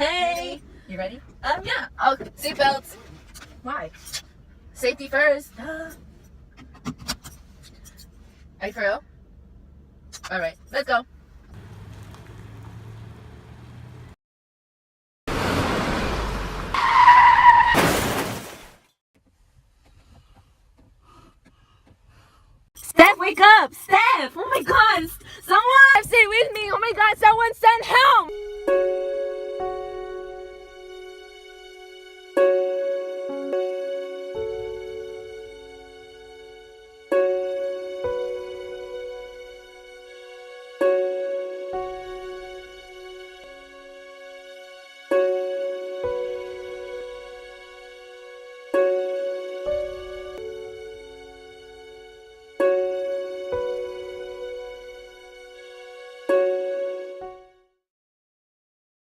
Hey. You ready? Yeah. Oh, seatbelts. Why? Safety first. Are you for real? All right, let's go. Steph, wake up! Steph! Oh my God! Someone stay with me! Oh my God! Someone send help!